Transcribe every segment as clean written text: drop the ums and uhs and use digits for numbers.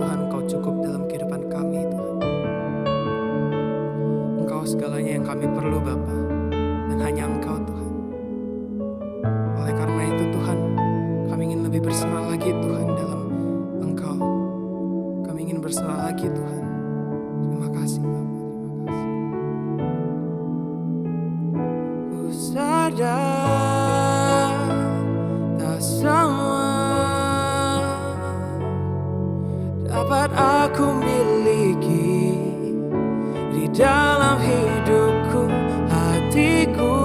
Tuhan, Engkau cukup dalam kehidupan kami Tuhan. Engkau segalanya yang kami perlu Bapa, dan hanya Engkau Tuhan. Oleh karena itu Tuhan, kami ingin lebih berserah lagi Tuhan dalam Engkau. Kami ingin berserah lagi Tuhan. Terima kasih Bapa, terima kasih. Ku sadar tak semua dapat aku miliki di dalam hidupku. Hatiku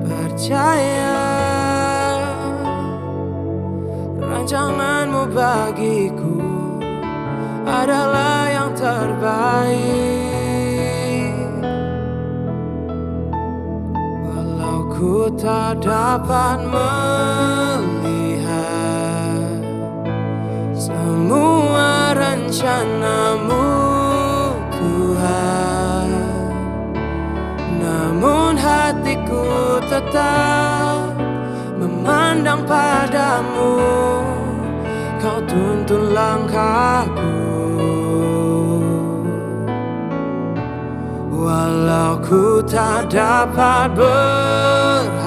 percaya rancanganmu bagiku adalah yang terbaik. Walau ku tak dapat melihat semua rencanamu Tuhan, namun hatiku tetap memandang padamu. Kau tuntun langkahku, walau ku tak dapat berharap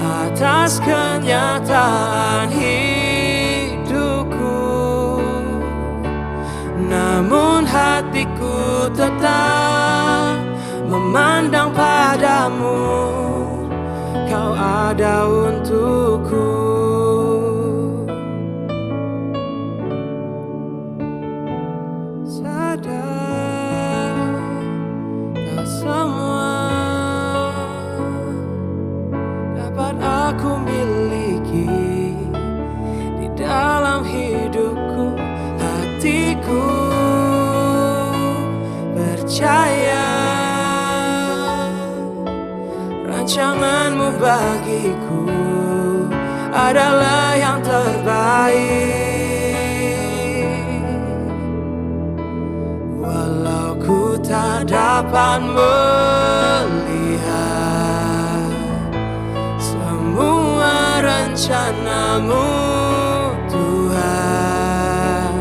atas kenyataan hidupku, namun hatiku tetap memandang padamu. Kau ada untukku. Sadar tak semua dapat aku miliki di dalam hidupku. Hatiku percaya rancanganmu bagiku adalah yang terbaik. Walau ku tak dapat melihat semua rencanamu Tuhan,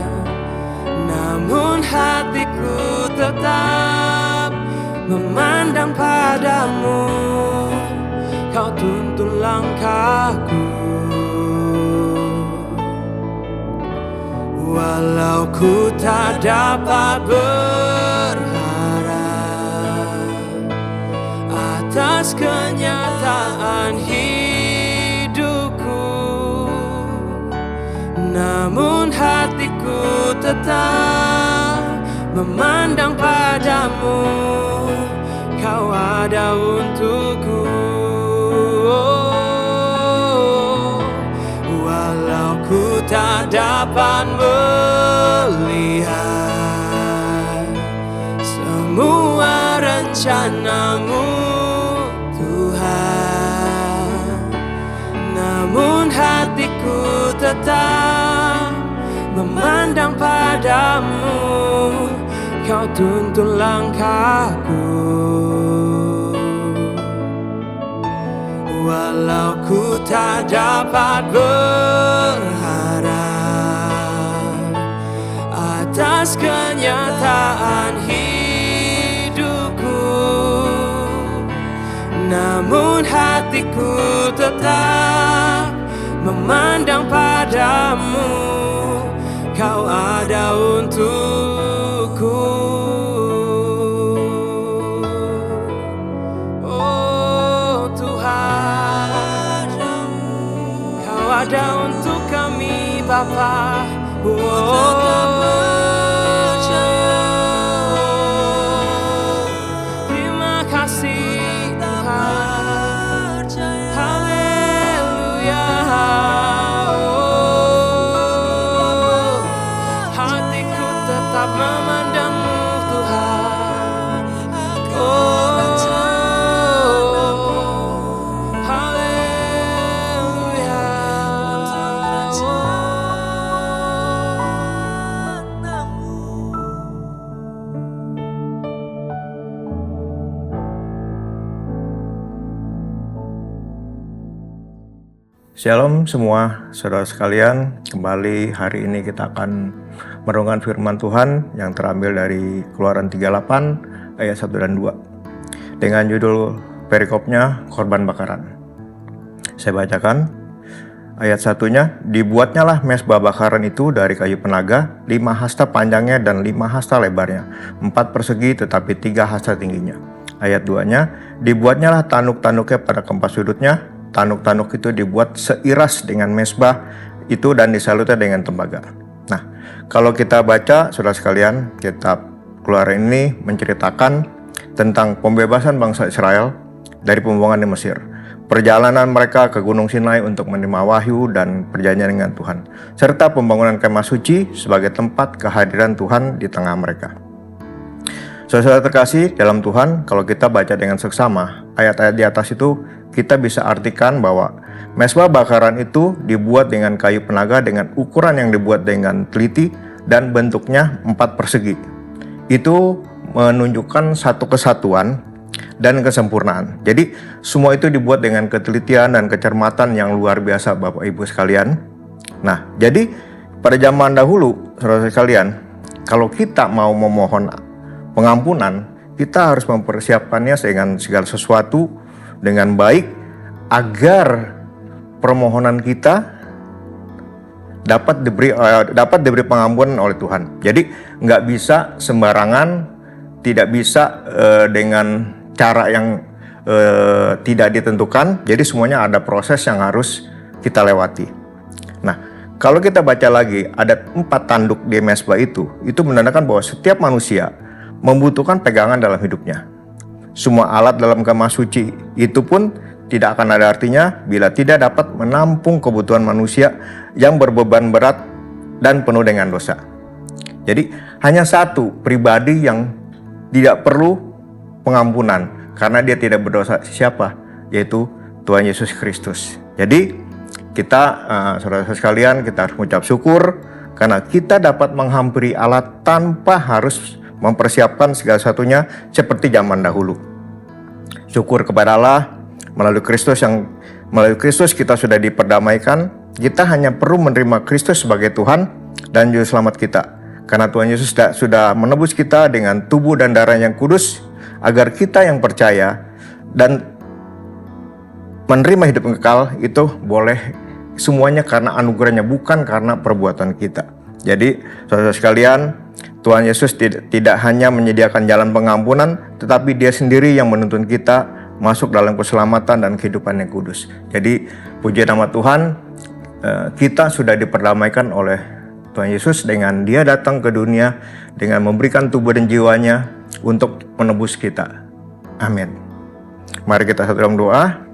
namun hatiku tetap memandang padamu. Kau tuntun langkahku, walau ku tak dapat berharap atas kenyataan hidupku, namun hatiku tetap memandang padamu. Kau ada untukku. Walau ku tak dapat melihat semua rencanamu Tuhan, namun hatiku tetap memandang padamu. Kau tuntun langkahku, walau ku tak dapat berharap atas kenyataan hidupku, namun hatiku tetap memandang padamu. Kau ada untukku. Oh Tuhan, Kau ada untuk kami Bapa. Terima kasih Tuhan. Haleluya. Hatiku tetap memandangmu Tuhan. Haleluya. Shalom semua saudara sekalian, kembali hari ini kita akan merenungkan firman Tuhan yang terambil dari Keluaran 38 ayat 1 dan 2 dengan judul perikopnya korban bakaran. Saya bacakan ayat 1-nya, dibuatnyalah mezbah bakaran itu dari kayu penaga, 5 hasta panjangnya dan 5 hasta lebarnya, 4 persegi tetapi 3 hasta tingginya. Ayat 2-nya, dibuatnyalah tanduk-tanduknya pada keempat sudutnya. Tanduk-tanduk itu dibuat seiras dengan mezbah itu dan disalutnya dengan tembaga. Nah, kalau kita baca, saudara sekalian, kitab Keluaran ini menceritakan tentang pembebasan bangsa Israel dari pembuangan di Mesir. Perjalanan mereka ke Gunung Sinai untuk menerima wahyu dan perjanjian dengan Tuhan. Serta pembangunan kemah suci sebagai tempat kehadiran Tuhan di tengah mereka. Saudara terkasih dalam Tuhan, kalau kita baca dengan seksama, ayat-ayat di atas itu kita bisa artikan bahwa mezbah bakaran itu dibuat dengan kayu penaga dengan ukuran yang dibuat dengan teliti dan bentuknya 4 persegi. Itu menunjukkan satu kesatuan dan kesempurnaan. Jadi semua itu dibuat dengan ketelitian dan kecermatan yang luar biasa Bapak Ibu sekalian. Nah, jadi pada zaman dahulu saudara sekalian, kalau kita mau memohon pengampunan, kita harus mempersiapkannya dengan segala sesuatu dengan baik agar permohonan kita dapat diberi pengampunan oleh Tuhan. Jadi nggak bisa sembarangan, tidak bisa dengan cara yang tidak ditentukan. Jadi semuanya ada proses yang harus kita lewati. Nah, kalau kita baca lagi ada 4 tanduk di mezbah itu menandakan bahwa setiap manusia membutuhkan pegangan dalam hidupnya. Semua alat dalam kemah suci itu pun tidak akan ada artinya bila tidak dapat menampung kebutuhan manusia yang berbeban berat dan penuh dengan dosa. Jadi hanya satu pribadi yang tidak perlu pengampunan karena dia tidak berdosa, siapa? Yaitu Tuhan Yesus Kristus. Jadi kita saudara-saudara sekalian, kita harus mengucap syukur karena kita dapat menghampiri Allah tanpa harus mempersiapkan segala satunya seperti zaman dahulu. Syukur kepada Allah melalui Kristus kita sudah diperdamaikan. Kita hanya perlu menerima Kristus sebagai Tuhan dan juru selamat kita. Karena Tuhan Yesus sudah menebus kita dengan tubuh dan darah yang kudus agar kita yang percaya dan menerima hidup kekal itu boleh semuanya karena anugerahnya, bukan karena perbuatan kita. Jadi saudara sekalian, Tuhan Yesus tidak hanya menyediakan jalan pengampunan, tetapi Dia sendiri yang menuntun kita masuk dalam keselamatan dan kehidupan yang kudus. Jadi puji nama Tuhan, kita sudah diperdamaikan oleh Tuhan Yesus dengan Dia datang ke dunia dengan memberikan tubuh dan jiwanya untuk menebus kita. Amin. Mari kita satu dalam doa.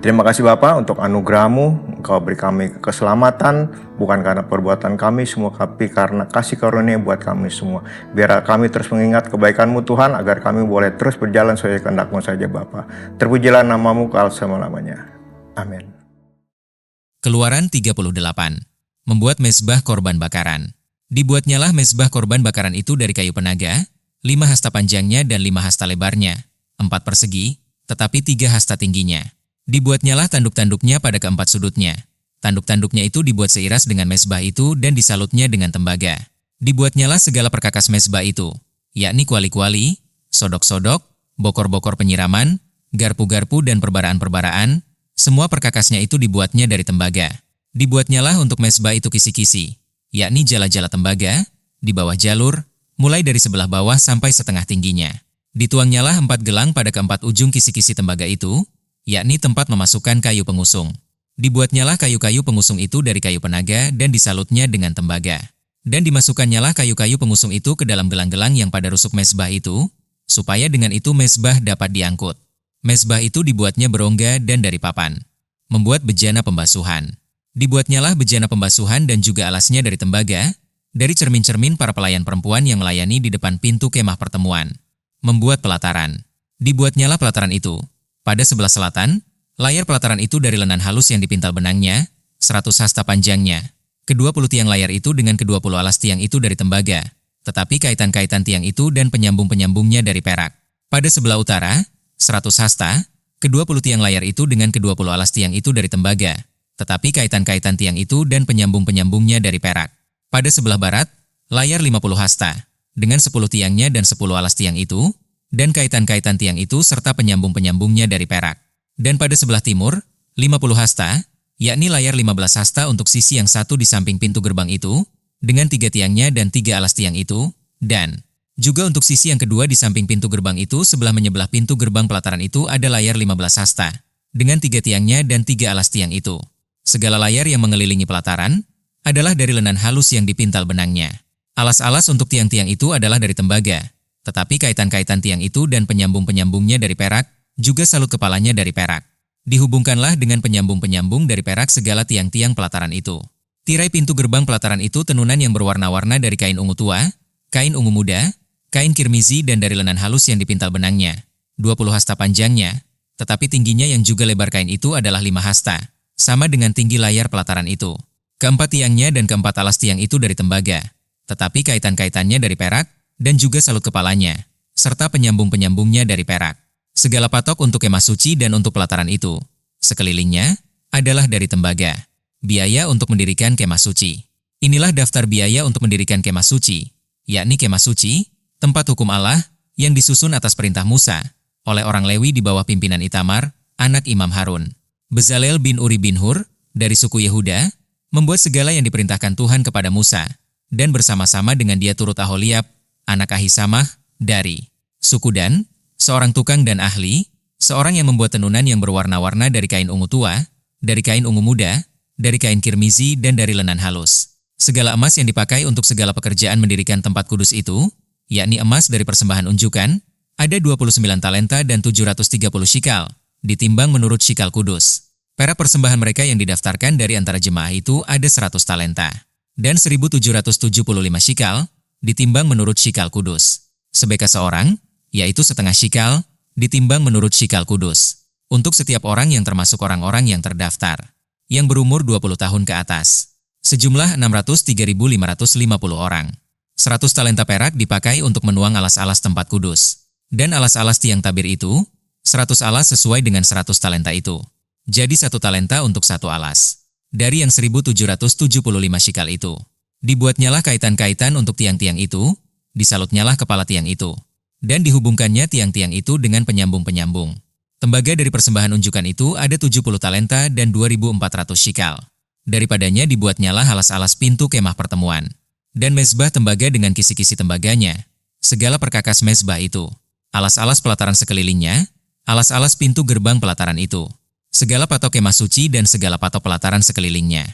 Terima kasih Bapa untuk anugerah-Mu. Engkau beri kami keselamatan bukan karena perbuatan kami semua, tapi karena kasih karunia buat kami semua. Biar kami terus mengingat kebaikan-Mu Tuhan, agar kami boleh terus berjalan sesuai kehendak-Mu saja Bapa. Terpujilah nama-Mu kekal selama-lamanya. Amin. Keluaran 38. Membuat mezbah korban bakaran. Dibuatnyalah mezbah korban bakaran itu dari kayu penaga, 5 hasta panjangnya dan 5 hasta lebarnya, 4 persegi, tetapi 3 hasta tingginya. Dibuatnyalah tanduk-tanduknya pada keempat sudutnya. Tanduk-tanduknya itu dibuat seiras dengan mezbah itu dan disalutnya dengan tembaga. Dibuatnyalah segala perkakas mezbah itu, yakni kuali-kuali, sodok-sodok, bokor-bokor penyiraman, garpu-garpu dan perbaraan-perbaraan. Semua perkakasnya itu dibuatnya dari tembaga. Dibuatnyalah untuk mezbah itu kisi-kisi, yakni jala-jala tembaga, di bawah jalur, mulai dari sebelah bawah sampai setengah tingginya. Dituangnyalah 4 gelang pada keempat ujung kisi-kisi tembaga itu, yakni tempat memasukkan kayu pengusung. Dibuatnyalah kayu-kayu pengusung itu dari kayu penaga dan disalutnya dengan tembaga. Dan dimasukannyalah kayu-kayu pengusung itu ke dalam gelang-gelang yang pada rusuk mezbah itu, supaya dengan itu mezbah dapat diangkut. Mezbah itu dibuatnya berongga dan dari papan. Membuat bejana pembasuhan. Dibuatnyalah bejana pembasuhan dan juga alasnya dari tembaga, dari cermin-cermin para pelayan perempuan yang melayani di depan pintu kemah pertemuan. Membuat pelataran. Dibuatnyalah pelataran itu. Pada sebelah selatan, layar pelataran itu dari lenan halus yang dipintal benangnya, 100 hasta panjangnya. Kedua-puluh tiang layar itu dengan kedua-puluh alas tiang itu dari tembaga, tetapi kaitan-kaitan tiang itu dan penyambung-penyambungnya dari perak. Pada sebelah utara, 100 hasta, Kedua-puluh tiang layar itu dengan kedua-puluh alas tiang itu dari tembaga, tetapi kaitan-kaitan tiang itu dan penyambung-penyambungnya dari perak. Pada sebelah barat, layar 50 hasta, dengan 10 tiangnya dan 10 alas tiang itu, dan kaitan-kaitan tiang itu serta penyambung-penyambungnya dari perak. Dan pada sebelah timur, 50 hasta, yakni layar 15 hasta untuk sisi yang satu di samping pintu gerbang itu, dengan 3 tiangnya dan 3 alas tiang itu, dan juga untuk sisi yang kedua di samping pintu gerbang itu sebelah menyebelah pintu gerbang pelataran itu ada layar 15 hasta, dengan 3 tiangnya dan 3 alas tiang itu. Segala layar yang mengelilingi pelataran adalah dari lenan halus yang dipintal benangnya. Alas-alas untuk tiang-tiang itu adalah dari tembaga, tetapi kaitan-kaitan tiang itu dan penyambung-penyambungnya dari perak, juga salut kepalanya dari perak. Dihubungkanlah dengan penyambung-penyambung dari perak segala tiang-tiang pelataran itu. Tirai pintu gerbang pelataran itu tenunan yang berwarna-warna dari kain ungu tua, kain ungu muda, kain kirmizi dan dari lenan halus yang dipintal benangnya, 20 hasta panjangnya, tetapi tingginya yang juga lebar kain itu adalah 5 hasta, sama dengan tinggi layar pelataran itu. Keempat tiangnya dan keempat alas tiang itu dari tembaga, tetapi kaitan-kaitannya dari perak, dan juga salut kepalanya, serta penyambung-penyambungnya dari perak. Segala patok untuk kemah suci dan untuk pelataran itu, sekelilingnya, adalah dari tembaga. Biaya untuk mendirikan kemah suci. Inilah daftar biaya untuk mendirikan kemah suci, yakni kemah suci, tempat hukum Allah, yang disusun atas perintah Musa, oleh orang Lewi di bawah pimpinan Itamar, anak Imam Harun. Bezalel bin Uri bin Hur, dari suku Yehuda, membuat segala yang diperintahkan Tuhan kepada Musa, dan bersama-sama dengan dia turut Aholiab, anak Ahisamah, dari suku Dan, seorang tukang dan ahli, seorang yang membuat tenunan yang berwarna-warna dari kain ungu tua, dari kain ungu muda, dari kain kirmizi dan dari lenan halus. Segala emas yang dipakai untuk segala pekerjaan mendirikan tempat kudus itu, yakni emas dari persembahan unjukan, ada 29 talenta dan 730 shikal, ditimbang menurut shikal kudus. Perak persembahan mereka yang didaftarkan dari antara jemaah itu ada 100 talenta, dan 1775 shikal, ditimbang menurut shikal kudus. Sebeka seorang, yaitu setengah shikal, ditimbang menurut shikal kudus, untuk setiap orang yang termasuk orang-orang yang terdaftar, yang berumur 20 tahun ke atas. Sejumlah 603.550 orang. 100 talenta perak dipakai untuk menuang alas-alas tempat kudus. Dan alas-alas tiang tabir itu, 100 alas sesuai dengan 100 talenta itu. Jadi 1 talenta untuk 1 alas. Dari yang 1775 shikal itu. Dibuatnyalah kaitan-kaitan untuk tiang-tiang itu, disalutnyalah kepala tiang itu. Dan dihubungkannya tiang-tiang itu dengan penyambung-penyambung. Tembaga dari persembahan unjukan itu ada 70 talenta dan 2.400 shikal. Daripadanya dibuatnyalah alas-alas pintu kemah pertemuan. Dan mezbah tembaga dengan kisi-kisi tembaganya, segala perkakas mezbah itu, alas-alas pelataran sekelilingnya, alas-alas pintu gerbang pelataran itu, segala patok kemah suci dan segala patok pelataran sekelilingnya.